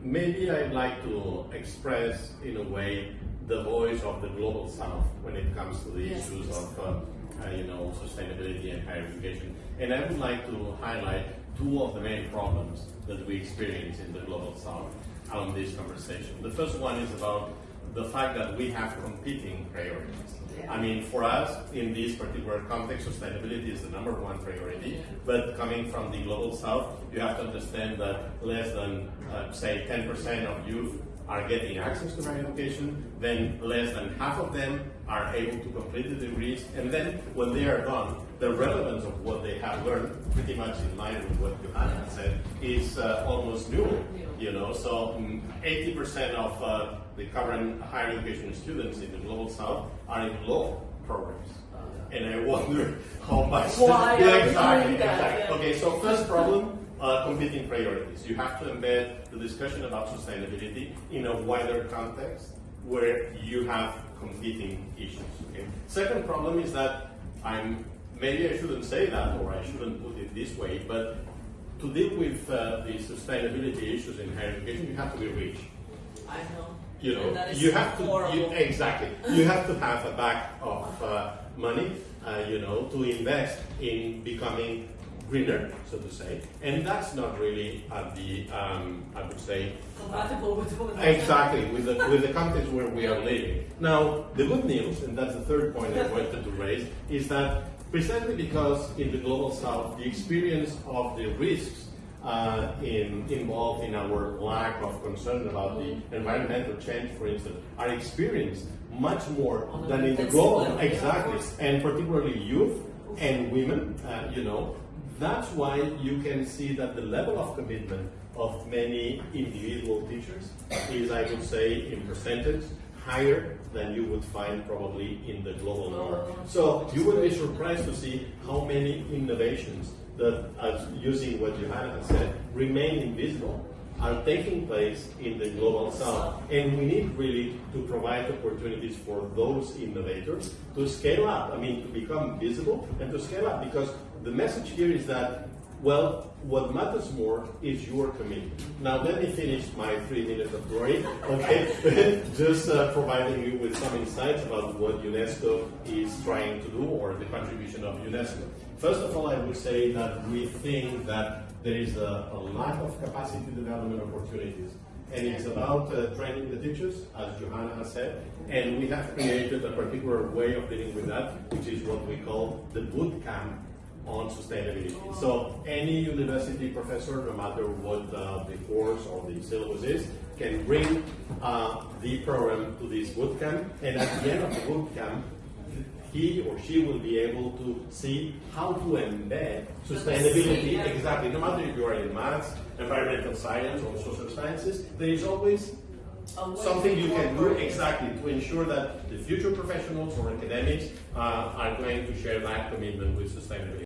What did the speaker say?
maybe I'd like to express, in a way, the voice of the Global South when it comes to the issues of sustainability and higher education. And I would like to highlight two of the main problems that we experience in the Global South on this conversation. The first one is about the fact that we have competing priorities. I mean, for us, in this particular context, sustainability is the number one priority, but coming from the Global South, you have to understand that less than, say, 10% of youth are getting access to higher education, then less than half of them are able to complete the degrees, and then when they are done, the relevance of what they have learned, pretty much in line with what Johanna said, is almost null. So 80% of the current higher education students in the Global South are in law programs. And I wonder how much... Why exactly. Yeah. Okay, so first problem, competing priorities. You have to embed the discussion about sustainability in a wider context where you have competing issues. Okay? Second problem is that maybe I shouldn't say that, or I shouldn't put it this way, but to deal with the sustainability issues in higher education, you have to be rich. I know. You have to exactly. You have to have a bag of money, to invest in becoming greener, so to say, and that's not really at the I would say compatible with exactly with the context where we are living. Now, the good news, and that's the third point I wanted to raise, is that precisely because in the Global South the experience of the risks involved in our lack of concern about the environmental change, for instance, are experienced much more than in the global level. Exactly, and particularly youth and women. That's why you can see that the level of commitment of many individual teachers is, I would say, in percentage, higher than you would find probably in the global norm. So you would be surprised to see how many innovations that, as using what Johanna said, remain invisible, are taking place in the Global South. And we need really to provide opportunities for those innovators to scale up, to become visible and to scale up, because the message here is that, well, what matters more is your commitment. Now, let me finish my 3 minutes of glory, okay? Just providing you with some insights about what UNESCO is trying to do, or the contribution of UNESCO. First of all, I would say that we think that there is a lack of capacity development opportunities. And it's about training the teachers, as Johanna has said, and we have created a particular way of dealing with that, which is what we call the boot camp on sustainability. So any university professor, no matter what the course or the syllabus is, can bring the program to this boot camp, and at the end of the boot camp, he or she will be able to see how to embed sustainability, exactly, no matter if you are in maths, environmental science, or social sciences, there is always something you can do exactly to ensure that the future professionals or academics are going to share that commitment with sustainability.